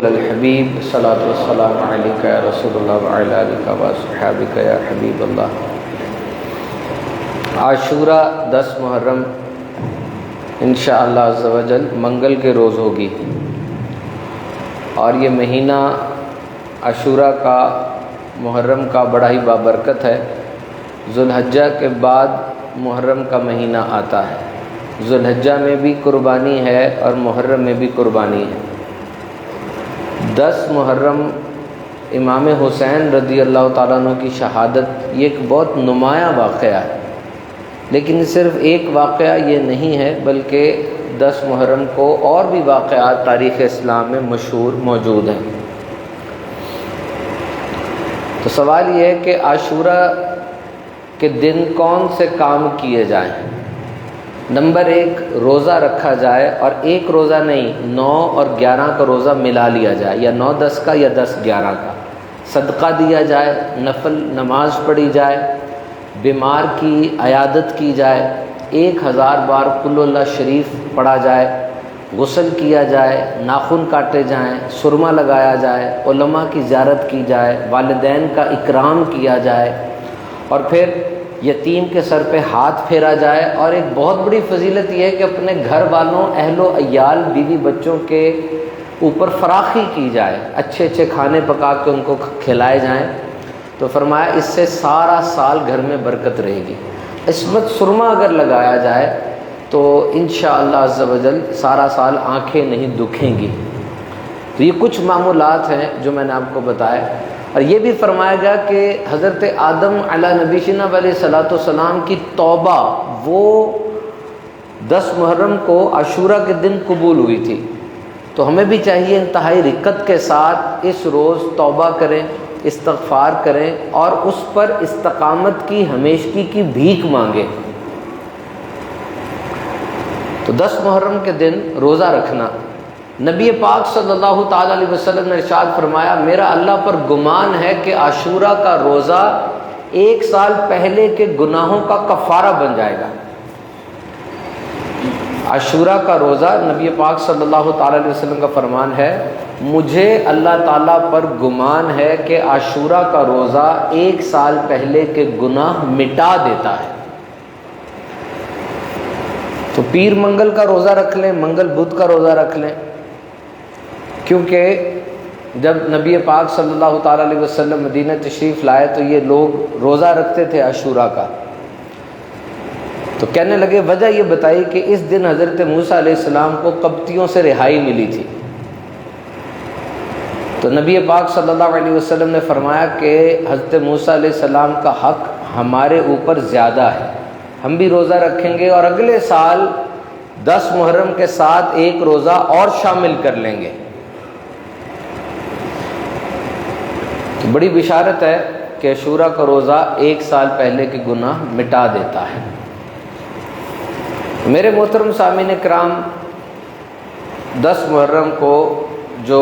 الحبیب صلاۃ والسلام علیک یا رسول اللہ وعلی آلک و اصحابک یا حبیب اللہ۔ عاشورہ 10 محرم انشاءاللہ عز و جل منگل کے روز ہوگی، اور یہ مہینہ عاشورہ کا محرم کا بڑا ہی بابرکت ہے۔ ذوالحجہ کے بعد محرم کا مہینہ آتا ہے۔ ذوالحجہ میں بھی قربانی ہے اور محرم میں بھی قربانی ہے۔ 10 محرم امام حسین رضی اللہ تعالیٰ عنہ کی شہادت، یہ ایک بہت نمایاں واقعہ ہے، لیکن صرف ایک واقعہ یہ نہیں ہے، بلکہ 10 محرم کو اور بھی واقعات تاریخ اسلام میں مشہور موجود ہیں۔ تو سوال یہ ہے کہ عاشورہ کے دن کون سے کام کیے جائیں؟ نمبر 1، روزہ رکھا جائے، اور ایک روزہ نہیں، 9 اور 11 کا روزہ ملا لیا جائے، یا 9-10 کا یا 10-11 کا۔ صدقہ دیا جائے، نفل نماز پڑھی جائے، بیمار کی عیادت کی جائے، 1000 بار قل اللہ شریف پڑھا جائے، غسل کیا جائے، ناخن کاٹے جائیں، سرما لگایا جائے، علماء کی زیارت کی جائے، والدین کا اکرام کیا جائے، اور پھر یتیم کے سر پہ ہاتھ پھیرا جائے۔ اور ایک بہت بڑی فضیلت یہ ہے کہ اپنے گھر والوں، اہل و عیال، بیوی بچوں کے اوپر فراخی کی جائے، اچھے اچھے کھانے پکا کے ان کو کھلائے جائیں۔ تو فرمایا اس سے سارا سال گھر میں برکت رہے گی۔ عصمت سرما اگر لگایا جائے تو انشاءاللہ عز و جل سارا سال آنکھیں نہیں دکھیں گی۔ تو یہ کچھ معمولات ہیں جو میں نے آپ کو بتایا۔ اور یہ بھی فرمایا گیا کہ حضرت آدم علی نبینا علیہ الصلوۃ والسلام کی توبہ وہ 10 محرم کو عاشورہ کے دن قبول ہوئی تھی۔ تو ہمیں بھی چاہیے انتہائی رقت کے ساتھ اس روز توبہ کریں، استغفار کریں، اور اس پر استقامت کی ہمیشگی کی بھیک مانگیں۔ تو 10 محرم کے دن روزہ رکھنا، نبی پاک صلی اللہ تعالیٰ علیہ وسلم نے ارشاد فرمایا، میرا اللہ پر گمان ہے کہ عاشورہ کا روزہ 1 سال پہلے کے گناہوں کا کفارہ بن جائے گا۔ عاشورہ کا روزہ، نبی پاک صلی اللہ تعالیٰ علیہ وسلم کا فرمان ہے، مجھے اللہ تعالیٰ پر گمان ہے کہ عاشورہ کا روزہ 1 سال پہلے کے گناہ مٹا دیتا ہے۔ تو پیر منگل کا روزہ رکھ لیں، منگل بدھ کا روزہ رکھ لیں، کیونکہ جب نبی پاک صلی اللہ تعالیٰ علیہ وسلم مدینہ تشریف لائے تو یہ لوگ روزہ رکھتے تھے عاشورہ کا۔ تو کہنے لگے وجہ یہ بتائی کہ اس دن حضرت موسیٰ علیہ السلام کو قبطیوں سے رہائی ملی تھی۔ تو نبی پاک صلی اللہ علیہ وسلم نے فرمایا کہ حضرت موسیٰ علیہ السلام کا حق ہمارے اوپر زیادہ ہے، ہم بھی روزہ رکھیں گے، اور اگلے سال 10 محرم کے ساتھ ایک روزہ اور شامل کر لیں گے۔ تو بڑی بشارت ہے کہ عاشورہ کا روزہ 1 سال پہلے کے گناہ مٹا دیتا ہے۔ میرے محترم سامعین کرام، 10 محرم کو جو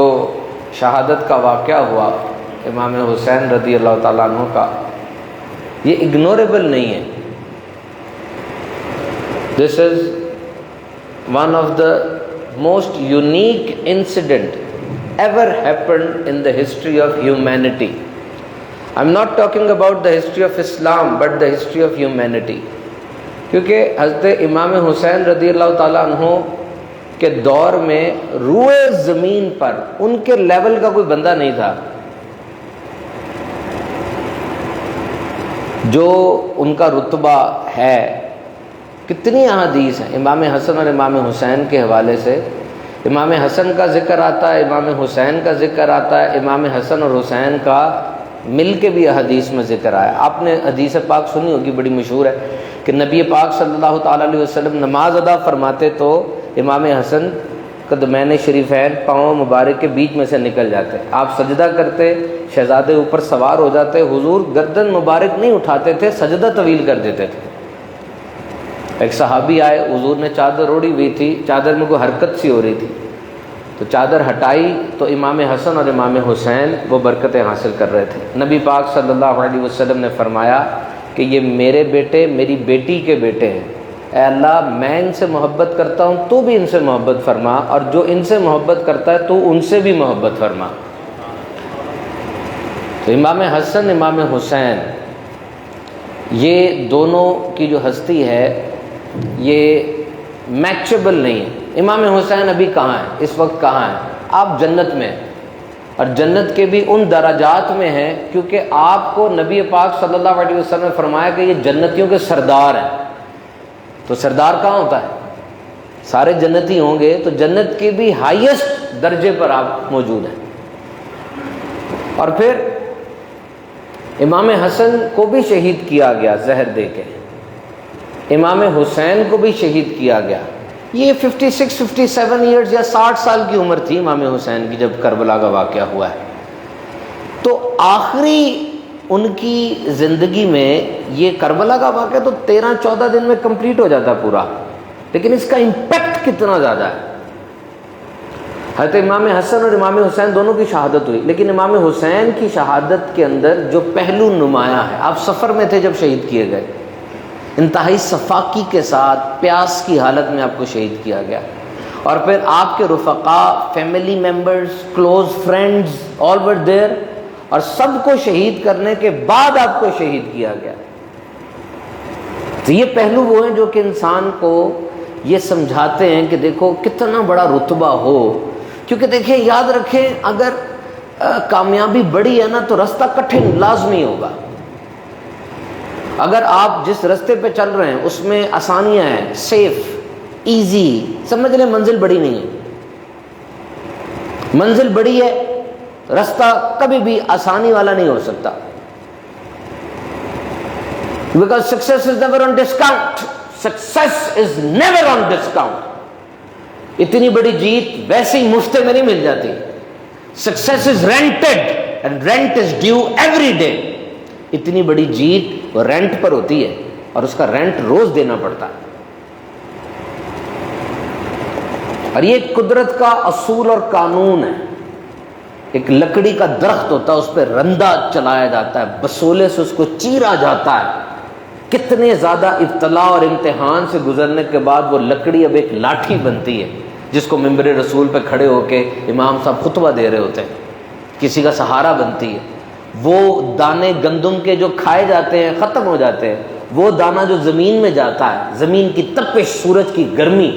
شہادت کا واقعہ ہوا امام حسین رضی اللہ تعالیٰ عنہ کا، یہ اگنوریبل نہیں ہے۔ This is one of the most unique incident ever happened in the history of humanity. I'm not talking about the history of Islam, but the history of humanity. کیونکہ حضرت امام حسین رضی اللہ تعالیٰ عنہ کے دور میں روئے زمین پر ان کے لیول کا کوئی بندہ نہیں تھا جو ان کا رتبہ ہے۔ کتنی احادیث ہیں امام حسن اور امام حسین کے حوالے سے۔ امام حسن کا ذکر آتا ہے، امام حسین کا ذکر آتا ہے، امام حسن اور حسین کا مل کے بھی حدیث میں ذکر آیا۔ آپ نے حدیث پاک سنی ہوگی، بڑی مشہور ہے کہ نبی پاک صلی اللہ تعالیٰ علیہ وسلم نماز ادا فرماتے تو امام حسن قدمین شریفین پاؤں مبارک کے بیچ میں سے نکل جاتے، آپ سجدہ کرتے، شہزادے اوپر سوار ہو جاتے، حضور گردن مبارک نہیں اٹھاتے تھے، سجدہ طویل کر دیتے تھے۔ ایک صحابی آئے، حضور نے چادر اوڑھی ہوئی تھی، چادر میں کوئی حرکت سی ہو رہی تھی، تو چادر ہٹائی تو امام حسن اور امام حسین وہ برکتیں حاصل کر رہے تھے۔ نبی پاک صلی اللہ علیہ وسلم نے فرمایا کہ یہ میرے بیٹے، میری بیٹی کے بیٹے ہیں، اے اللہ میں ان سے محبت کرتا ہوں تو بھی ان سے محبت فرما، اور جو ان سے محبت کرتا ہے تو ان سے بھی محبت فرما۔ تو امام حسن امام حسین یہ دونوں کی جو ہستی ہے یہ میچبل نہیں ہے۔ امام حسین ابھی کہاں ہیں، اس وقت کہاں ہیں؟ آپ جنت میں ہیں، اور جنت کے بھی ان درجات میں ہیں کیونکہ آپ کو نبی پاک صلی اللہ علیہ وسلم نے فرمایا کہ یہ جنتیوں کے سردار ہیں۔ تو سردار کہاں ہوتا ہے؟ سارے جنتی ہوں گے تو جنت کے بھی ہائیسٹ درجے پر آپ موجود ہیں۔ اور پھر امام حسن کو بھی شہید کیا گیا زہر دے کے، امام حسین کو بھی شہید کیا گیا۔ یہ 56 57 ایئرز یا 60 سال کی عمر تھی امام حسین کی جب کربلا کا واقعہ ہوا ہے۔ تو آخری ان کی زندگی میں یہ کربلا کا واقعہ تو 13-14 دن میں کمپلیٹ ہو جاتا پورا، لیکن اس کا امپیکٹ کتنا زیادہ ہے۔ حضرت امام حسن اور امام حسین دونوں کی شہادت ہوئی، لیکن امام حسین کی شہادت کے اندر جو پہلو نمایاں ہے، آپ سفر میں تھے جب شہید کیے گئے، انتہائی صفاقی کے ساتھ پیاس کی حالت میں آپ کو شہید کیا گیا، اور پھر آپ کے رفقا، family members, close friends all over there, اور سب کو شہید کرنے کے بعد آپ کو شہید کیا گیا۔ تو یہ پہلو وہ ہیں جو کہ انسان کو یہ سمجھاتے ہیں کہ دیکھو کتنا بڑا رتبہ ہو، کیونکہ دیکھیں یاد رکھیں اگر کامیابی بڑی ہے نا تو رستہ کٹھن لازمی ہوگا۔ اگر آپ جس رستے پہ چل رہے ہیں اس میں آسانیاں ہیں، سیف، ایزی، سمجھ لیں منزل بڑی نہیں ہے۔ منزل بڑی ہے، رستہ کبھی بھی آسانی والا نہیں ہو سکتا، because success is never on discount. Success is never on discount. اتنی بڑی جیت ویسے ہی مفت میں نہیں مل جاتی۔ Success is rented and rent is due every day. اتنی بڑی جیت وہ رینٹ پر ہوتی ہے اور اس کا رینٹ روز دینا پڑتا ہے۔ اور یہ قدرت کا اصول اور قانون ہے۔ ایک لکڑی کا درخت ہوتا ہے، اس پہ رندہ چلایا جاتا ہے، بسولے سے اس کو چیرا جاتا ہے، کتنے زیادہ ابتلاء اور امتحان سے گزرنے کے بعد وہ لکڑی اب ایک لاٹھی بنتی ہے جس کو ممبر رسول پہ کھڑے ہو کے امام صاحب خطبہ دے رہے ہوتے ہیں، کسی کا سہارا بنتی ہے۔ وہ دانے گندم کے جو کھائے جاتے ہیں ختم ہو جاتے ہیں، وہ دانہ جو زمین میں جاتا ہے، زمین کی تپش، سورج کی گرمی،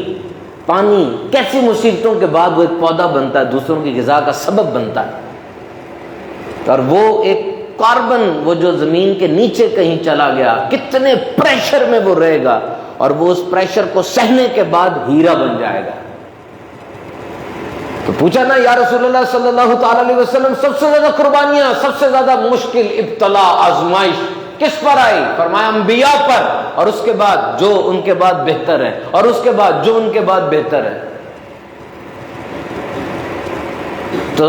پانی، کیسی مصیبتوں کے بعد وہ ایک پودا بنتا ہے، دوسروں کی غذا کا سبب بنتا ہے۔ اور وہ ایک کاربن، وہ جو زمین کے نیچے کہیں چلا گیا، کتنے پریشر میں وہ رہے گا، اور وہ اس پریشر کو سہنے کے بعد ہیرا بن جائے گا۔ تو پوچھا نا یا رسول اللہ صلی اللہ تعالی علیہ وسلم، سب سے زیادہ قربانیاں، سب سے زیادہ مشکل ابتلاء، آزمائش کس پر آئی؟ فرمایا انبیاء پر، اور اس کے بعد جو ان کے بعد بہتر ہے، اور اس کے بعد جو ان کے بعد بہتر ہے۔ تو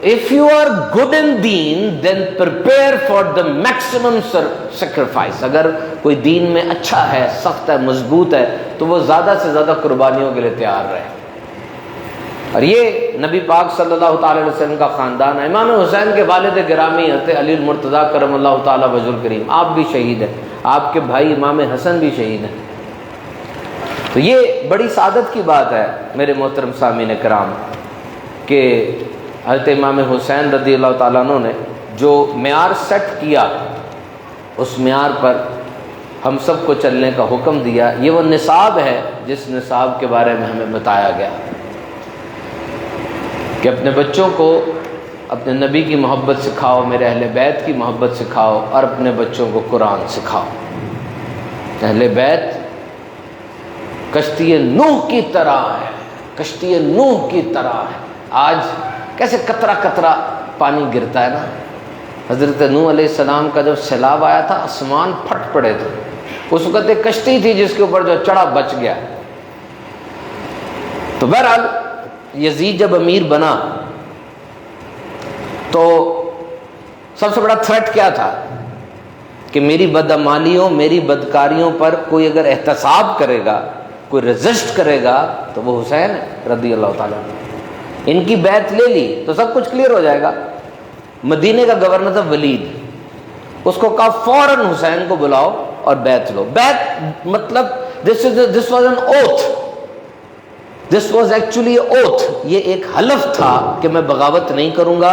if you are good in deen then prepare for the maximum sacrifice. اگر کوئی دین میں اچھا ہے، سخت ہے، مضبوط ہے، تو وہ زیادہ سے زیادہ قربانیوں کے لیے تیار رہے۔ اور یہ نبی پاک صلی اللہ تعالی علیہ وسلم کا خاندان ہے۔ امام حسین کے والد گرامی حضرت علی المرتضیٰ کرم اللہ تعالی وجہ الکریم، آپ بھی شہید ہیں، آپ کے بھائی امام حسن بھی شہید ہیں۔ تو یہ بڑی سعادت کی بات ہے میرے محترم سامعین کرام کہ حضرت امام حسین رضی اللہ تعالیٰ عنہ نے جو معیار سیٹ کیا، اس معیار پر ہم سب کو چلنے کا حکم دیا۔ یہ وہ نصاب ہے جس نصاب کے بارے میں ہمیں بتایا گیا کہ اپنے بچوں کو اپنے نبی کی محبت سکھاؤ، میرے اہل بیت کی محبت سکھاؤ، اور اپنے بچوں کو قرآن سکھاؤ۔ اہل بیت کشتی نوح کی طرح ہے، کشتی نوح کی طرح ہے۔ آج کیسے قطرہ قطرہ پانی گرتا ہے نا، حضرت نوح علیہ السلام کا جب سیلاب آیا تھا آسمان پھٹ پڑے تھے، اس وقت ایک کشتی تھی جس کے اوپر جو چڑھا بچ گیا۔ تو بہرحال یزید جب امیر بنا تو سب سے بڑا تھریٹ کیا تھا کہ میری بدعمالیوں، میری بدکاریوں پر کوئی اگر احتساب کرے گا، کوئی رزسٹ کرے گا تو وہ حسین ہے رضی اللہ تعالیٰ عنہ۔ ان کی بیعت لے لی تو سب کچھ کلیئر ہو جائے گا۔ مدینے کا گورنر تھا ولید، اس کو کہا فوراً حسین کو بلاؤ اور بیعت لو۔ بیعت مطلب this was an oath. This was actually an oath. یہ ایک حلف تھا کہ میں بغاوت نہیں کروں گا،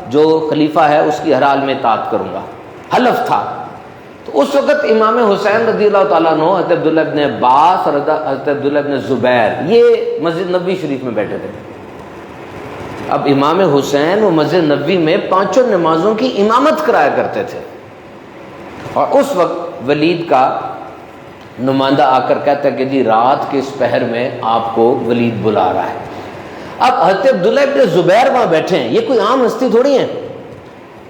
جو خلیفہ ہے اس کی ہر حال میں اطاعت کروں گا، حلف تھا. تو اس وقت امام حسین رضی اللہ تعالیٰ عنہ، حضرت عبداللہ ابن عباس اور حضرت عبداللہ ابن زبیر یہ مسجد نبوی شریف میں بیٹھے تھے. اب امام حسین وہ مسجد نبوی میں 5 نمازوں کی امامت کرایا کرتے تھے، اور اس وقت ولید کا نمائندہ آ کر کہتا ہے کہ جی رات کے اس پہر میں آپ کو ولید بلا رہا ہے. اب حضرت عبداللہ ابن زبیر وہاں بیٹھے ہیں، یہ کوئی عام ہستی تھوڑی ہیں،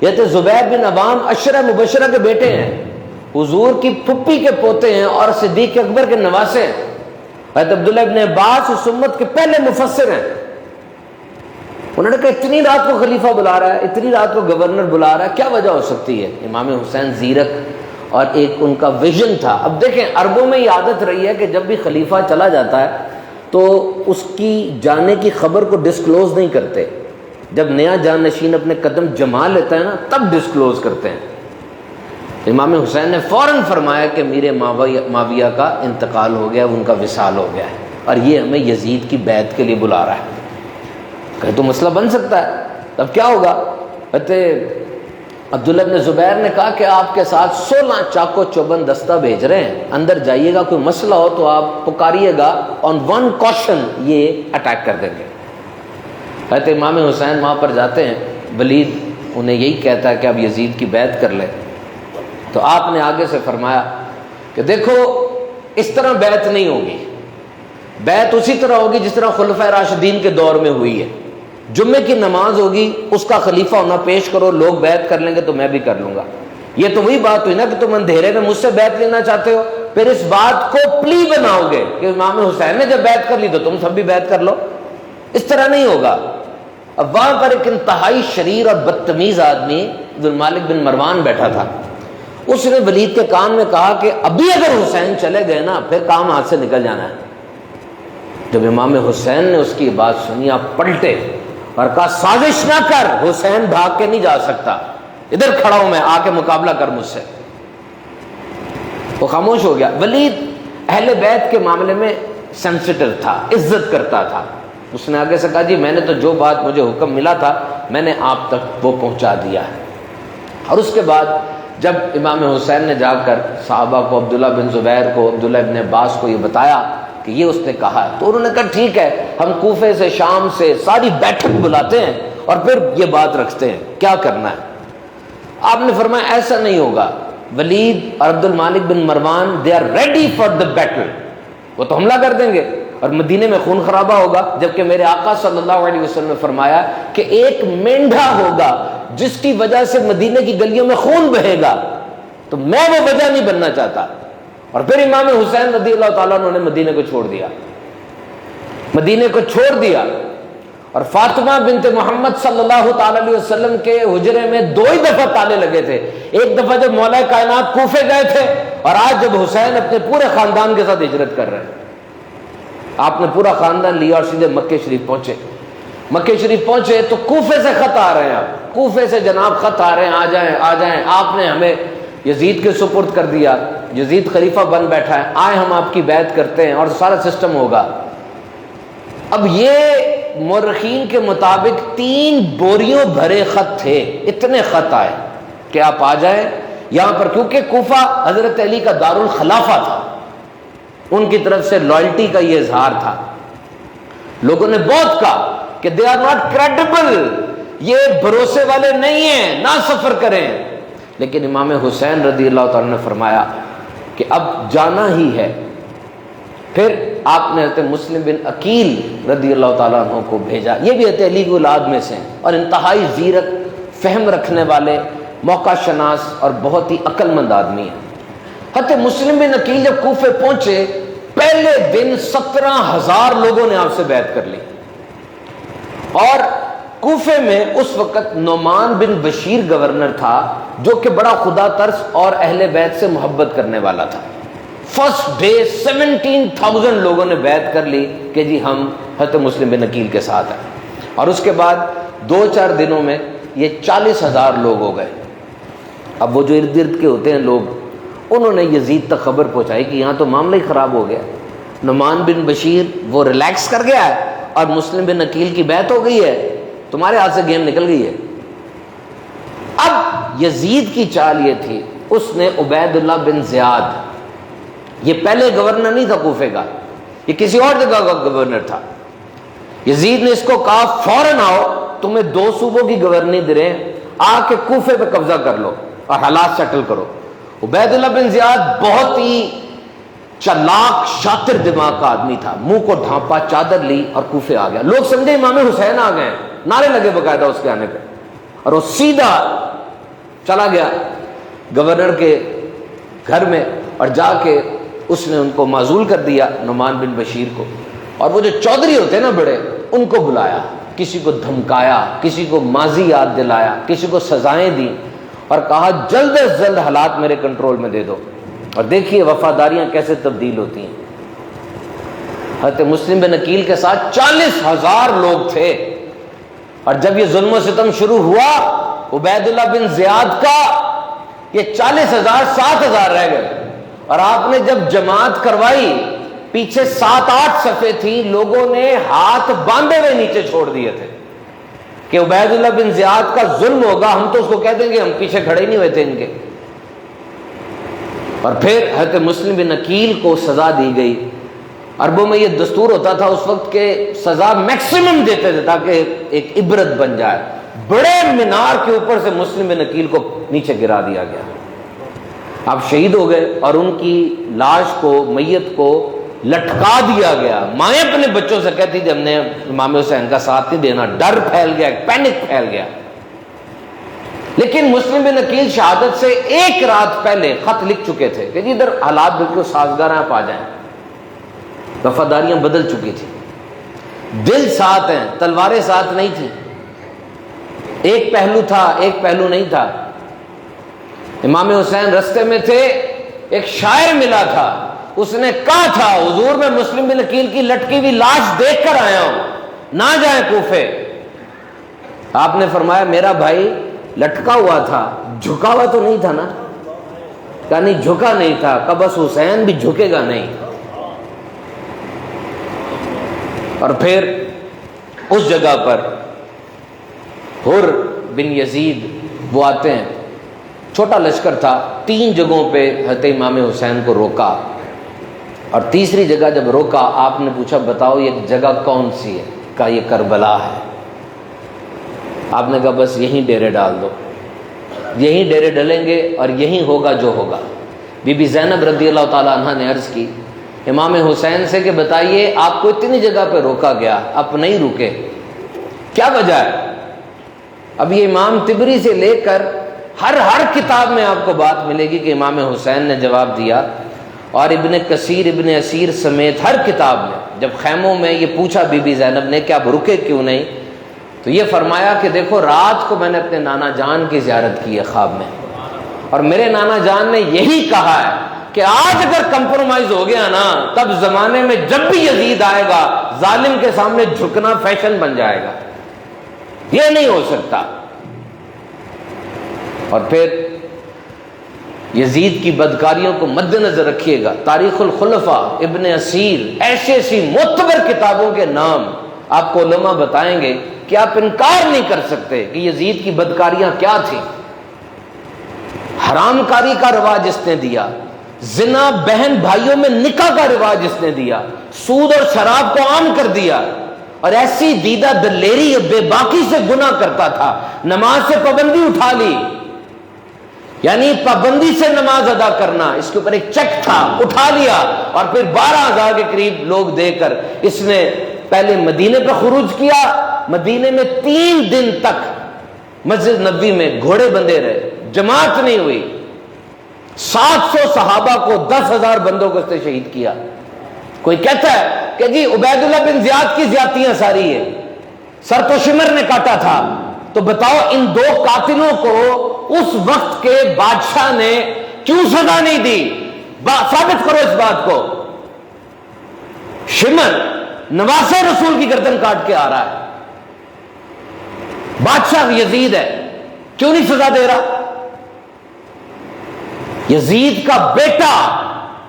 یہ حضرت زبیر بن عوام عشرہ مبشرہ کے بیٹے ہیں، حضور کی پھپھی کے پوتے ہیں اور صدیق اکبر کے نواسے ہیں. حضرت عبداللہ ابن عباس اس امت کے پہلے مفسر ہیں. انہوں نے کہا اتنی رات کو خلیفہ بلا رہا ہے، اتنی رات کو گورنر بلا رہا ہے، کیا وجہ ہو سکتی ہے؟ امام حسین زیرک اور ایک ان کا ویژن تھا. اب دیکھیں عربوں میں یہ عادت رہی ہے کہ جب بھی خلیفہ چلا جاتا ہے تو اس کی جانے کی خبر کو ڈسکلوز نہیں کرتے. جب نیا جانشین اپنے قدم جما لیتا ہے نا تب ڈسکلوز کرتے ہیں. امام حسین نے فوراً فرمایا کہ میرے معاویہ کا انتقال ہو گیا، ان کا وصال ہو گیا ہے، اور یہ ہمیں یزید کی بیعت کے لیے بلا رہا ہے. کہ تو مسئلہ بن سکتا ہے. اب کیا ہوگا؟ عبداللہ ابن زبیر نے کہا کہ آپ کے ساتھ 16 چاقو چوبند دستہ بھیج رہے ہیں، اندر جائیے گا، کوئی مسئلہ ہو تو آپ پکاریے گا، آن ون کوشن یہ اٹیک کر دیں گے. حضرت امام حسین وہاں پر جاتے ہیں، ولید انہیں یہی کہتا ہے کہ اب یزید کی بیعت کر لیں. تو آپ نے آگے سے فرمایا کہ دیکھو اس طرح بیعت نہیں ہوگی، بیعت اسی طرح ہوگی جس طرح خلفائے راشدین کے دور میں ہوئی ہے. جمعے کی نماز ہوگی، اس کا خلیفہ ہونا پیش کرو، لوگ بیعت کر لیں گے تو میں بھی کر لوں گا. یہ تو وہی بات ہوئی نا کہ تم اندھیرے میں مجھ سے بیعت لینا چاہتے ہو، پھر اس بات کو پلی بناؤ گے کہ امام حسین نے جب بیعت کر لی تو تم سب بھی بیعت کر لو. اس طرح نہیں ہوگا. اب وہاں پر ایک انتہائی شریر اور بدتمیز آدمی عبدالمالک بن مروان بیٹھا تھا. اس نے ولید کے کان میں کہا کہ ابھی اگر حسین چلے گئے نا پھر کام ہاتھ سے نکل جانا ہے. جب امام حسین نے اس کی بات سنی آپ پلٹے اور کہا سازش نہ کر، حسین بھاگ کے نہیں جا سکتا، ادھر کھڑا ہوں میں، آ کے مقابلہ کر مجھ سے. وہ خاموش ہو گیا. ولید اہل بیت کے معاملے میں سینسٹیو تھا، عزت کرتا تھا. اس نے آگے سے کہا جی میں نے تو جو بات مجھے حکم ملا تھا میں نے آپ تک وہ پہنچا دیا ہے. اور اس کے بعد جب امام حسین نے جا کر صحابہ کو، عبداللہ بن زبیر کو، عبداللہ ابن عباس کو یہ بتایا کہ یہ اس نے کہا ہے، تو انہوں نے کہا ٹھیک ہے، ہم کوفے سے، شام سے ساری بیٹھک بلاتے ہیں اور پھر یہ بات رکھتے ہیں کیا کرنا ہے. آپ نے فرمایا ایسا نہیں ہوگا. ولید اور Abd al-Malik bin Marwan they are ready for the battle, وہ تو حملہ کر دیں گے اور مدینے میں خون خرابہ ہوگا. جبکہ میرے آقا صلی اللہ علیہ وسلم نے فرمایا کہ ایک مینڈھا ہوگا جس کی وجہ سے مدینے کی گلیوں میں خون بہے گا، تو میں وہ وجہ نہیں بننا چاہتا. اور پھر امام حسین رضی اللہ تعالیٰ عنہ نے مدینے کو چھوڑ دیا، مدینے کو چھوڑ دیا. اور فاطمہ بنت محمد صلی اللہ تعالیٰ علیہ وسلم کے حجرے میں 2 ہی دفعہ تالے لگے تھے. ایک دفعہ جب مولا کائنات کوفے گئے تھے، اور آج جب حسین اپنے پورے خاندان کے ساتھ ہجرت کر رہے ہیں. آپ نے پورا خاندان لیا اور سیدھے مکہ شریف پہنچے. مکہ شریف پہنچے تو کوفے سے خط آ رہے ہیں، آپ کوفے سے جناب خط آ رہے ہیں، آ جائیں آ جائیں، آپ نے ہمیں یزید کے سپرد کر دیا، یزید خلیفہ بن بیٹھا ہے، آئے ہم آپ کی بیعت کرتے ہیں اور سارا سسٹم ہوگا. اب یہ مورخین کے مطابق 3 بوریوں بھرے خط تھے. اتنے خط آئے کہ آپ آ جائیں یہاں پر، کیونکہ کوفہ حضرت علی کا دارالخلافہ تھا، ان کی طرف سے لائلٹی کا یہ اظہار تھا. لوگوں نے بہت کہا کہ دے آر ناٹ کریڈیبل، یہ بھروسے والے نہیں ہیں، نہ سفر کریں. لیکن امام حسین رضی اللہ تعالیٰ نے فرمایا کہ اب جانا ہی ہے. پھر آپ نے حضرت مسلم بن عقیل رضی اللہ تعالیٰ عنہ کو بھیجا. یہ بھی حضرت علی کی اولاد میں سے ہیں اور انتہائی زیرک، فہم رکھنے والے، موقع شناس اور بہت ہی عقل مند آدمی ہیں. حضرت مسلم بن عقیل جب کوفے پہنچے پہلے دن 17,000 لوگوں نے آپ سے بیعت کر لی. اور کوفے میں اس وقت نعمان بن بشیر گورنر تھا جو کہ بڑا خدا ترس اور اہل بیت سے محبت کرنے والا تھا. فرسٹ ڈے 17,000 لوگوں نے بیعت کر لی کہ جی ہم حضرت مسلم بن عقیل کے ساتھ ہیں. اور اس کے بعد 2-4 دنوں میں یہ 40,000 لوگ ہو گئے. اب وہ جو ارد گرد کے ہوتے ہیں لوگ، انہوں نے یزید تک خبر پہنچائی کہ یہاں تو معاملہ ہی خراب ہو گیا. نعمان بن بشیر وہ ریلیکس کر گیا ہے اور مسلم بن عقیل کی بیعت ہو گئی ہے, تمہارے ہاتھ سے گیم نکل گئی ہے. اب یزید کی چال یہ تھی, اس نے عبید اللہ بن زیاد, یہ پہلے گورنر نہیں تھا کوفے کا, یہ کسی اور جگہ کا گورنر تھا. یزید نے اس کو کہا فوراً آؤ, تمہیں 2 صوبوں کی گورنری دے رہے ہیں, آ کے کوفے پہ قبضہ کر لو اور حالات سیٹل کرو. عبید اللہ بن زیاد بہت ہی چلاک شاطر دماغ کا آدمی تھا, منہ کو ڈھانپا, چادر لی اور کوفے آ گیا. لوگ سمجھے امام حسین آ گئے, نعرے لگے باقاعدہ اس کے آنے پہ, اور وہ سیدھا چلا گیا گورنر کے گھر میں اور جا کے اس نے ان کو معزول کر دیا, نعمان بن بشیر کو. اور وہ جو چودھری ہوتے نا بڑے, ان کو بلایا, کسی کو دھمکایا, کسی کو ماضی یاد دلایا, کسی کو سزائیں دی اور کہا جلد از جلد حالات میرے کنٹرول میں دے دو. اور دیکھیے وفاداریاں کیسے تبدیل ہوتی ہیں. حضرت مسلم بن عقیل کے ساتھ 40,000 لوگ تھے, اور جب یہ ظلم و ستم شروع ہوا عبید اللہ بن زیاد کا, یہ 40,000 7,000 رہ گئے. اور آپ نے جب جماعت کروائی, پیچھے 7-8 صفیں تھیں, لوگوں نے ہاتھ باندھے ہوئے نیچے چھوڑ دیے تھے کہ عبید اللہ بن زیاد کا ظلم ہوگا, ہم تو اس کو کہہ دیں گے, ہم پیچھے کھڑے نہیں ہوئے تھے ان کے. اور پھر حضرت مسلم بن عقیل کو سزا دی گئی. عربوں میں یہ دستور ہوتا تھا اس وقت کہ سزا میکسیمم دیتے تھے تاکہ ایک عبرت بن جائے. بڑے مینار کے اوپر سے مسلم بن عقیل کو نیچے گرا دیا گیا. آپ شہید ہو گئے اور ان کی لاش کو, میت کو لٹکا دیا گیا. مائیں اپنے بچوں سے کہتی تھی ہم نے امام حسین کا ساتھ نہیں دینا. ڈر پھیل گیا, پینک پھیل گیا. لیکن مسلم بن عقیل شہادت سے 1 رات پہلے خط لکھ چکے تھے کہ ادھر حالات بالکل سازگار ہیں, آپ آ جائیں. وفاداریاں بدل چکی تھی, دل ساتھ ہیں, تلواریں ساتھ نہیں تھیں. ایک پہلو تھا, ایک پہلو نہیں تھا. امام حسین رستے میں تھے, ایک شاعر ملا تھا, اس نے کہا تھا حضور میں مسلم بن عقیل کی لٹکی ہوئی لاش دیکھ کر آیا ہوں, نہ جائیں کوفے. آپ نے فرمایا میرا بھائی لٹکا ہوا تھا, جھکا ہوا تو نہیں تھا نا؟ کہا نہیں, جھکا نہیں تھا. کہ بس حسین بھی جھکے گا نہیں. اور پھر اس جگہ پر حر بن یزید وہ آتے ہیں, چھوٹا لشکر تھا, 3 جگہوں پہ حضرت امام حسین کو روکا. اور تیسری جگہ جب روکا, آپ نے پوچھا بتاؤ یہ جگہ کون سی ہے؟ کہا یہ کربلا ہے. آپ نے کہا بس یہیں ڈیرے ڈال دو, یہیں ڈیرے ڈلیں گے اور یہیں ہوگا جو ہوگا. بی بی زینب رضی اللہ تعالیٰ عنہ نے عرض کی امام حسین سے کہ بتائیے آپ کو اتنی جگہ پہ روکا گیا, آپ نہیں رکے, کیا وجہ ہے؟ اب یہ امام طبری سے لے کر ہر کتاب میں آپ کو بات ملے گی کہ امام حسین نے جواب دیا. اور ابن کثیر, ابن اسیر سمیت ہر کتاب میں جب خیموں میں یہ پوچھا بی بی زینب نے کہ آپ رکے کیوں نہیں, تو یہ فرمایا کہ دیکھو رات کو میں نے اپنے نانا جان کی زیارت کی ہے خواب میں, اور میرے نانا جان نے یہی کہا ہے کہ آج اگر کمپرومائز ہو گیا نا, تب زمانے میں جب بھی یزید آئے گا ظالم کے سامنے جھکنا فیشن بن جائے گا, یہ نہیں ہو سکتا. اور پھر یزید کی بدکاریوں کو مد نظر رکھیے گا. تاریخ الخلفاء, ابن اسیر, ایسی معتبر کتابوں کے نام آپ کو علماء بتائیں گے کہ آپ انکار نہیں کر سکتے کہ یزید کی بدکاریاں کیا تھیں. حرام کاری کا رواج اس نے دیا, زنا بہن بھائیوں میں نکاح کا رواج اس نے دیا, سود اور شراب کو عام کر دیا, اور ایسی دیدہ دلیری بے باکی سے گناہ کرتا تھا. نماز سے پابندی اٹھا لی, یعنی پابندی سے نماز ادا کرنا, اس کے اوپر ایک چیک تھا, اٹھا لیا. اور پھر 12,000 کے قریب لوگ دے کر اس نے پہلے مدینے پہ خروج کیا. مدینے میں 3 دن تک مسجد نبوی میں گھوڑے بندھے رہے, جماعت نہیں ہوئی. 700 صحابہ کو 10,000 بندوں کو اس نے شہید کیا. کوئی کہتا ہے کہ جی عبید اللہ بن زیاد کی زیادتیاں ساری ہے, سر تو شمر نے کاٹا تھا. تو بتاؤ ان 2 قاتلوں کو اس وقت کے بادشاہ نے کیوں سزا نہیں دی؟ ثابت کرو اس بات کو. شمر نواسے رسول کی گردن کاٹ کے آ رہا ہے, بادشاہ یزید ہے, کیوں نہیں سزا دے رہا؟ یزید کا بیٹا،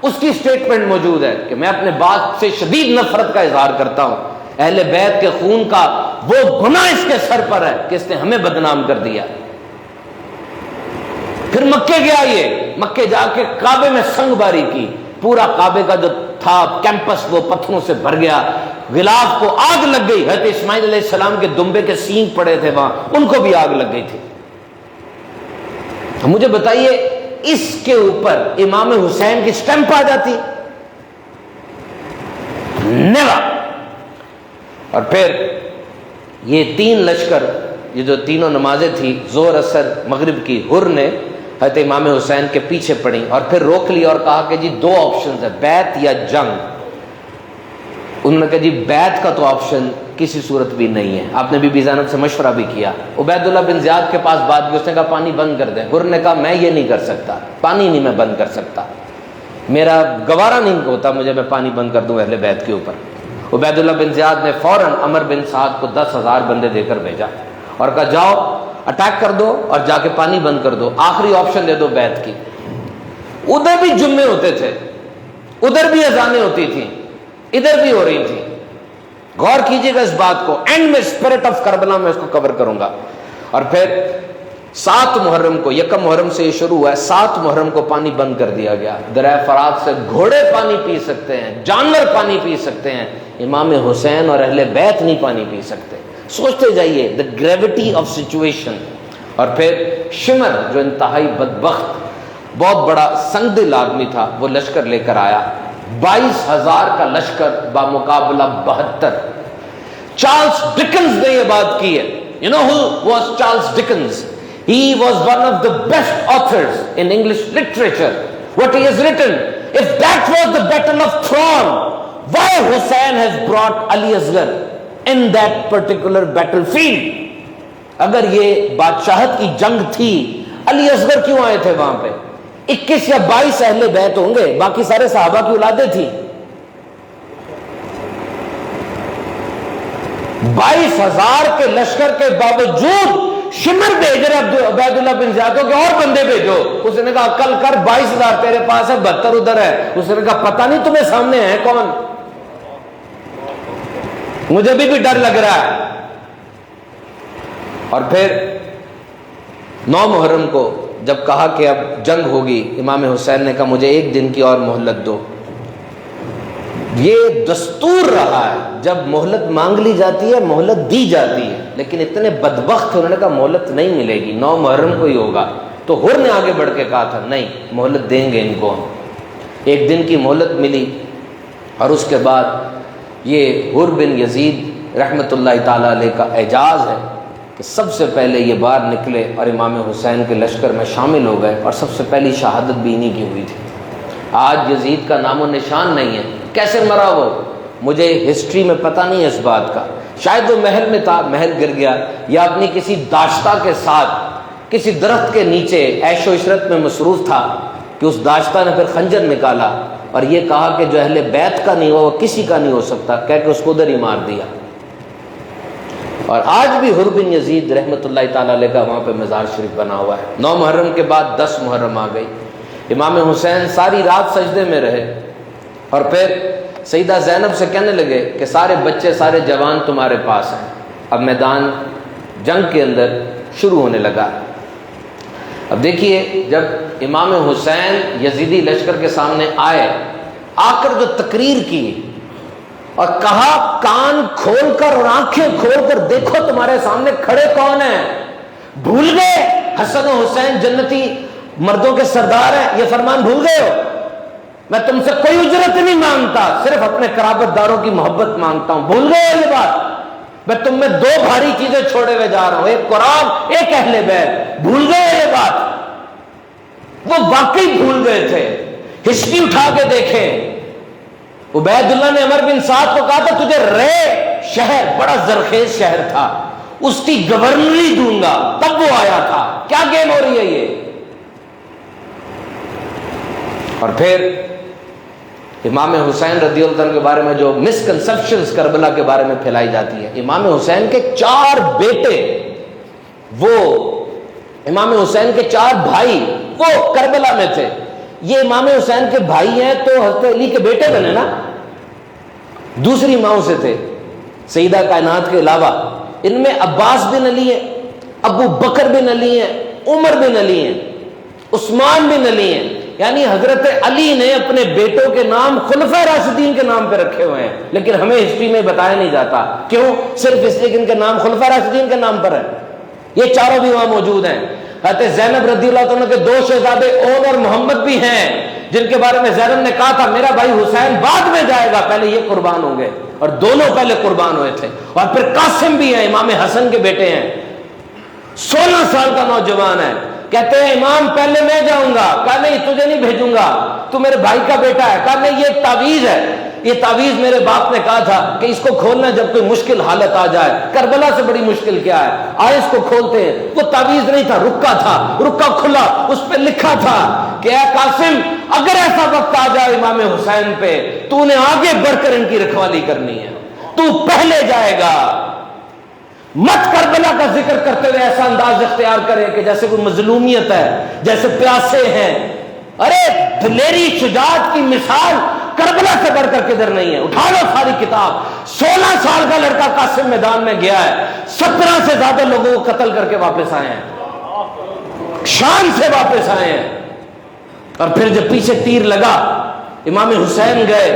اس کی سٹیٹمنٹ موجود ہے کہ میں اپنے باپ سے شدید نفرت کا اظہار کرتا ہوں، اہل بیت کے خون کا وہ گناہ اس کے سر پر ہے کہ اس نے ہمیں بدنام کر دیا۔ پھر مکے گیا، یہ مکے جا کے کعبے میں سنگ باری کی، پورا کعبے کا جو تھا کیمپس وہ پتھروں سے بھر گیا، غلاف کو آگ لگ گئی، حضرت اسماعیل علیہ السلام کے دمبے کے سینگ پڑے تھے وہاں، ان کو بھی آگ لگ گئی تھی۔ مجھے بتائیے اس کے اوپر امام حسین کی سٹیمپ آ جاتی؟ نیور۔ اور پھر یہ تین لشکر، یہ جو تینوں نمازیں تھی ظہر اثر مغرب کی، حر نے حضرت امام حسین کے پیچھے پڑی اور پھر روک لیا اور کہا کہ جی دو آپشنز ہیں، بیعت یا جنگ۔ انہوں نے کہا جی بیعت کا تو آپشن کسی صورت بھی نہیں ہے۔ آپ نے بی بی زینب سے مشورہ بھی کیا، عبید اللہ بن زیاد کے پاس بات کی، اس نے کہا پانی بند کر دیں۔ حر نے کہا میں یہ نہیں کر سکتا، پانی نہیں میں بند کر سکتا، میرا گوارا نہیں ہوتا مجھے میں پانی بند کر دوں اہل بیت کے اوپر۔ عبید اللہ بن زیاد نے فوراً عمر بن سعد کو 10,000 بندے دے کر بھیجا اور کہا جاؤ اٹیک کر دو اور جا کے پانی بند کر دو، آخری آپشن دے دو بیعت کی۔ ادھر بھی جمعے ہوتے تھے، ادھر بھی اذانیں ہوتی تھیں، ادھر بھی ہو رہی تھی۔ غور کیجئے گا اس بات کو، اینڈ میں اسپرٹ آف کربلا میں اس کو کور کروں گا۔ اور پھر 7 محرم کو، 1 محرم سے یہ شروع ہوا ہے، 7 محرم کو پانی بند کر دیا گیا۔ دریا فرات سے گھوڑے پانی پی سکتے ہیں، جانور پانی پی سکتے ہیں، امام حسین اور اہل بیت نہیں پانی پی سکتے۔ سوچتے جائیے the gravity of situation۔ اور پھر شمر جو انتہائی بدبخت بہت بڑا سنگدل آدمی تھا، وہ لشکر لے کر آیا، 22,000 کا لشکر بامقابلہ 72۔ چارلس ڈکنز نے یہ بات کی ہے۔ You know who was Charles Dickens? He was one of the best authors in English literature. What he has written, if that was the battle of Throne, why Hussein has brought Ali Asghar in that particular battlefield? اگر یہ بادشاہت کی جنگ تھی، علی اصغر کیوں آئے تھے وہاں پہ؟ 21 یا 22 اہل بیت ہوں گے، باقی سارے صحابہ کی اولادیں تھیں۔ 22,000 کے لشکر کے باوجود شمر بھیج رہے عبید اللہ بن زیاد کے اور بندے بھیجو۔ اس نے کہا عقل کر، 22,000 تیرے پاس ہے، 72 ادھر ہے۔ اس نے کہا پتہ نہیں تمہیں سامنے ہے کون، مجھے بھی ڈر لگ رہا ہے۔ اور پھر 9 محرم کو جب کہا کہ اب جنگ ہوگی، امام حسین نے کہا مجھے 1 دن کی اور مہلت دو۔ یہ دستور رہا ہے، جب مہلت مانگ لی جاتی ہے مہلت دی جاتی ہے، لیکن اتنے بدبخت انہوں نے کہا مہلت نہیں ملے گی، 9 محرم کو ہی ہوگا۔ تو حر نے آگے بڑھ کے کہا تھا نہیں مہلت دیں گے ان کو۔ 1 دن کی مہلت ملی اور اس کے بعد یہ حر بن یزید رحمۃ اللہ تعالی علیہ کا اعجاز ہے کہ سب سے پہلے یہ باہر نکلے اور امام حسین کے لشکر میں شامل ہو گئے، اور سب سے پہلی شہادت بھی انہی کی ہوئی تھی۔ آج یزید کا نام و نشان نہیں ہے، کیسے مرا وہ مجھے ہسٹری میں پتہ نہیں ہے اس بات کا، شاید وہ محل میں تھا، محل گر گیا، یا اپنی کسی داشتہ کے ساتھ کسی درخت کے نیچے عیش و عشرت میں مصروف تھا کہ اس داشتہ نے پھر خنجر نکالا اور یہ کہا کہ جو اہل بیت کا نہیں ہوا وہ کسی کا نہیں ہو سکتا، کہہ کے اس کو ادھر ہی مار دیا۔ اور آج بھی حر بن یزید رحمۃ اللہ تعالی علیہ کا وہاں پہ مزار شریف بنا ہوا ہے۔ 9 محرم کے بعد 10 محرم آ گئی، امام حسین ساری رات سجدے میں رہے، اور پھر سیدہ زینب سے کہنے لگے کہ سارے بچے سارے جوان تمہارے پاس ہیں۔ اب میدان جنگ کے اندر شروع ہونے لگا۔ اب دیکھیے جب امام حسین یزیدی لشکر کے سامنے آئے، آ کر جو تقریر کی اور کہا کان کھول کر اور آنکھیں کھول کر دیکھو تمہارے سامنے کھڑے کون ہیں، بھول گئے حسن و حسین جنتی مردوں کے سردار ہیں، یہ فرمان بھول گئے ہو؟ میں تم سے کوئی اجرت نہیں مانگتا، صرف اپنے قرابت داروں کی محبت مانگتا ہوں، بھول گئے یہ بات؟ میں تم میں 2 بھاری چیزیں چھوڑے ہوئے جا رہا ہوں، ایک قرآن ایک اہل بیت، بھول گئے یہ بات؟ وہ واقعی بھول گئے تھے۔ ہسٹری اٹھا کے دیکھیں، عبید اللہ نے عمر بن سعد کو کہا تھا تجھے رے شہر، بڑا زرخیز شہر تھا، اس کی گورنری دوں گا، تب وہ آیا تھا۔ کیا گیم ہو رہی ہے یہ؟ اور پھر امام حسین رضی اللہ عنہ کے بارے میں جو مسکنسپشنز کربلا کے بارے میں پھیلائی جاتی ہے، امام حسین کے 4 بیٹے، وہ امام حسین کے 4 بھائی وہ کربلا میں تھے، یہ امام حسین کے بھائی ہیں تو حضرت علی کے بیٹے بنے نا، دوسری ماؤں سے تھے سیدہ کائنات کے علاوہ. ان میں عباس بن علی ہیں، ابو بکر بن علی ہیں، عمر بن علی ہیں، عثمان بن علی ہیں. یعنی حضرت علی نے اپنے بیٹوں کے نام خلفائے راشدین کے نام پہ رکھے ہوئے ہیں، لیکن ہمیں ہسٹری میں بتایا نہیں جاتا. کیوں؟ صرف اس لیے کہ ان کے نام خلفائے راشدین کے نام پر ہے. یہ چاروں بھی وہاں موجود ہیں. حضرت زینب رضی اللہ عنہ کے 2 شہزادے اون اور محمد بھی ہیں، جن کے بارے میں زینب نے کہا تھا میرا بھائی حسین بعد میں جائے گا، پہلے یہ قربان ہوں گے، اور دونوں پہلے قربان ہوئے تھے. اور پھر قاسم بھی ہیں، امام حسن کے بیٹے ہیں، 16 سال کا نوجوان ہے. کہتے ہیں امام پہلے میں جاؤں گا، کہا نہیں تجھے نہیں بھیجوں گا، تو میرے بھائی کا بیٹا ہے. کہا نہیں یہ تعویذ ہے، یہ تعویذ میرے باپ نے کہا تھا کہ اس کو کھولنا جب کوئی مشکل حالت آ جائے. کربلا سے بڑی مشکل کیا ہے، آئے اس کو کھولتے ہیں. وہ تعویذ نہیں تھا، رکا تھا، رکا کھلا، اس پہ لکھا تھا کہ اے قاسم اگر ایسا وقت آ جائے امام حسین پہ تو نے آگے بڑھ کر ان کی رکھوالی کرنی ہے، تو پہلے جائے گا. مت کربلا کا ذکر کرتے ہوئے ایسا انداز اختیار کرے کہ جیسے کوئی مظلومیت ہے، جیسے پیاسے ہیں. ارے دلیری شجاعت کی مثال کربلا سے بڑھ کر کدھر نہیں ہے. اٹھا لو ساری کتاب. 16 سال کا لڑکا قاسم میدان میں گیا ہے، 17 سے زیادہ لوگوں کو قتل کر کے واپس آئے ہیں، شان سے واپس آئے ہیں. اور پھر جب پیچھے تیر لگا امام حسین گئے.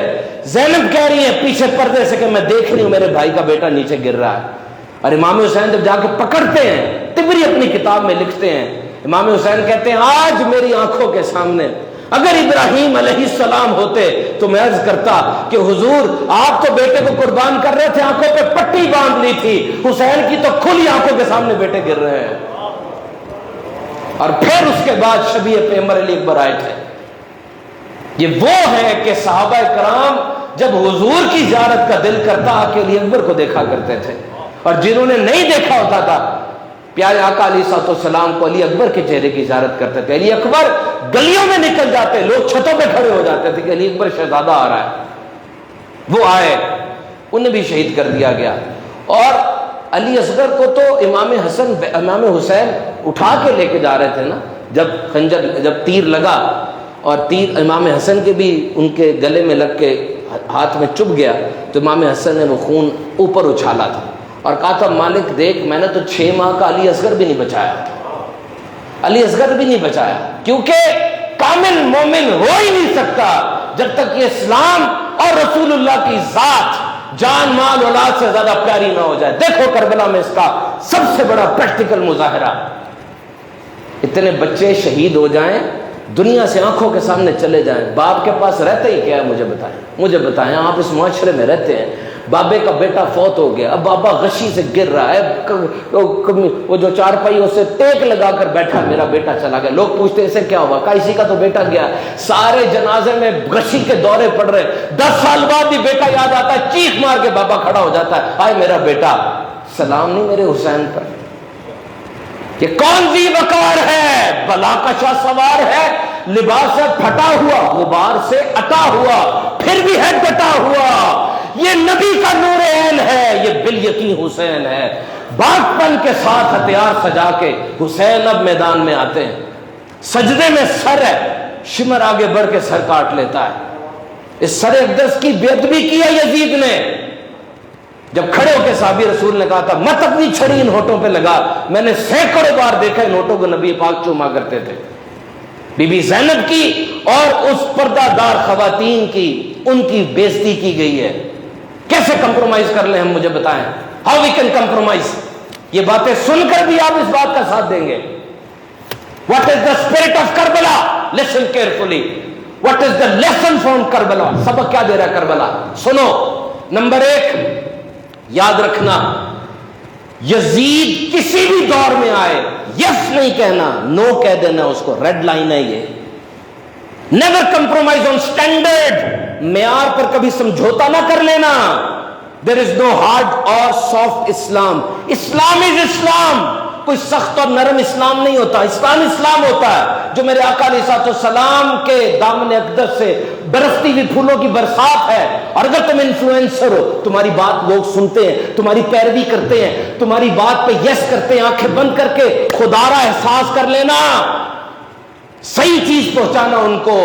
زینب کہہ رہی ہے پیچھے پردے سے کہ میں دیکھ رہی ہوں میرے بھائی کا بیٹا نیچے گر رہا ہے. اور امام حسین جب جا کے پکڑتے ہیں، طبری اپنی کتاب میں لکھتے ہیں، امام حسین کہتے ہیں آج میری آنکھوں کے سامنے اگر ابراہیم علیہ السلام ہوتے تو میں عرض کرتا کہ حضور آپ تو بیٹے کو قربان کر رہے تھے، آنکھوں پہ پٹی باندھ لی تھی، حسین کی تو کھلی آنکھوں کے سامنے بیٹے گر رہے ہیں. اور پھر اس کے بعد شبیہ پیغمبر علی اکبر آئے تھے. یہ وہ ہے کہ صحابہ کرام جب حضور کی زیارت کا دل کرتا کہ علی اکبر کو دیکھا کرتے تھے، اور جنہوں نے نہیں دیکھا ہوتا تھا پیارے آقا علیہ الصلوۃ والسلام کو علی اکبر کے چہرے کی زیارت کرتے تھے. علی اکبر گلیوں میں نکل جاتے، لوگ چھتوں پہ کھڑے ہو جاتے تھے کہ علی اکبر شہزادہ آ رہا ہے. وہ آئے، انہیں بھی شہید کر دیا گیا. اور علی اصغر کو تو امام حسین اٹھا کے لے کے جا رہے تھے نا، جب تیر لگا اور تیر امام حسن کے بھی ان کے گلے میں لگ کے ہاتھ میں چبھ گیا تو امام حسن نے وہ خون اوپر اچھالا تھا اور کہا تھا مالک دیکھ میں نے تو 6 ماہ کا علی اصغر بھی نہیں بچایا، علی اصغر بھی نہیں بچایا، کیونکہ کامل مومن ہو ہی نہیں سکتا جب تک یہ اسلام اور رسول اللہ کی ذات جان مال اولاد سے زیادہ پیاری نہ ہو جائے. دیکھو کربلا میں اس کا سب سے بڑا پریکٹیکل مظاہرہ. اتنے بچے شہید ہو جائیں، دنیا سے آنکھوں کے سامنے چلے جائیں، باپ کے پاس رہتا ہی کیا ہے؟ مجھے بتائیں آپ اس معاشرے میں رہتے ہیں، بابے کا بیٹا فوت ہو گیا، اب بابا غشی سے گر رہا ہے، وہ جو چارپائی اسے ٹیک لگا کر بیٹھا میرا بیٹا چلا گیا. لوگ پوچھتے اسے کیا ہوا؟ کہا اسی کا تو بیٹا گیا. سارے جنازے میں غشی کے دورے پڑ رہے، 10 سال بعد بھی بیٹا یاد آتا ہے، چیخ مار کے بابا کھڑا ہو جاتا ہے، آئے میرا بیٹا. سلام نہیں میرے حسین پر. یہ کون سی وقار ہے؟ بلا کا شاہ سوار ہے، لباس سے پھٹا ہوا، غبار سے اٹا ہوا، پھر بھی ہے ڈٹا ہوا. یہ نبی کا نور عین ہے، یہ بالیقین حسین ہے. باغپن کے ساتھ ہتھیار سجا کے حسین اب میدان میں آتے ہیں، سجدے میں سر ہے، شمر آگے بڑھ کے سر کاٹ لیتا ہے. اس سر اقدس کی بے ادبی کی ہے یزید نے. جب کھڑے ہو کے صحابی رسول نے کہا تھا مت اپنی چھڑی ان ہونٹوں پہ لگا، میں نے سینکڑوں بار دیکھا ان ہونٹوں کو نبی پاک چوما کرتے تھے. بی بی زینب کی اور اس پردہ دار خواتین کی ان کی بے عزتی کی گئی ہے. کیسے کمپرومائز کر لیں ہم؟ مجھے بتائیں ہاؤ وی کین کمپرومائز. یہ باتیں سن کر بھی آپ اس بات کا ساتھ دیں گے؟ What is the spirit of Karbala? Listen carefully. What is the lesson from Karbala? سبق کیا دے رہا ہے کربلا؟ سنو. نمبر 1 یاد رکھنا، یزید کسی بھی دور میں آئے یس نہیں کہنا، نو کہہ دینا اس کو. ریڈ لائن ہے یہ. Never compromise on standard. معیار پر کبھی سمجھوتا نہ کر لینا. دیر از نو ہارڈ اور سافٹ اسلام. اسلام از اسلام. کوئی سخت اور نرم اسلام نہیں ہوتا. اسلام اسلام ہوتا ہے جو میرے آقا علیہ الصلوۃ والسلام کے دامن اقدس سے برستی ہوئی پھولوں کی برسات ہے. اور اگر تم انفلوئنسر ہو، تمہاری بات لوگ سنتے ہیں، تمہاری پیروی کرتے ہیں، تمہاری بات پہ یس کرتے ہیں آنکھیں بند کر کے، خدا را احساس کر لینا صحیح چیز پہنچانا ان کو.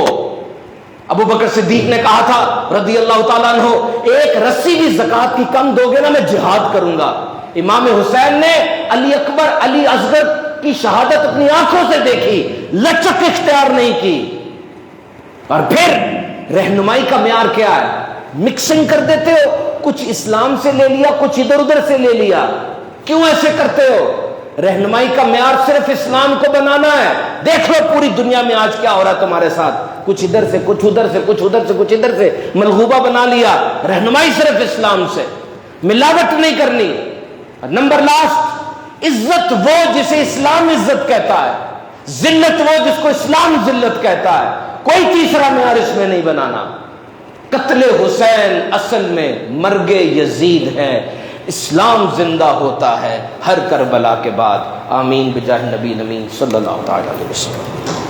ابو بکر صدیق نے کہا تھا رضی اللہ تعالیٰ عنہ، ایک رسی بھی زکوٰۃ کی کم دو گے نا میں جہاد کروں گا. امام حسین نے علی اکبر علی اصغر کی شہادت اپنی آنکھوں سے دیکھی، لچک اختیار نہیں کی. اور پھر رہنمائی کا معیار کیا ہے؟ مکسنگ کر دیتے ہو، کچھ اسلام سے لے لیا کچھ ادھر ادھر سے لے لیا. کیوں ایسے کرتے ہو؟ رہنمائی کا معیار صرف اسلام کو بنانا ہے. دیکھ لو پوری دنیا میں آج کیا ہو رہا ہے تمہارے ساتھ، کچھ ادھر سے کچھ ادھر سے کچھ ادھر سے کچھ ادھر سے ملغوبہ بنا لیا. رہنمائی صرف اسلام سے، ملاوٹ نہیں کرنی. نمبر لاسٹ، عزت وہ جسے اسلام عزت کہتا ہے، ذلت وہ جس کو اسلام ذلت کہتا ہے. کوئی تیسرا معیار اس میں نہیں بنانا. قتل حسین اصل میں مرگ یزید ہے. اسلام زندہ ہوتا ہے ہر کربلا کے بعد. آمین بجاہ نبی نمین صلی اللہ تعالی علیہ وسلم.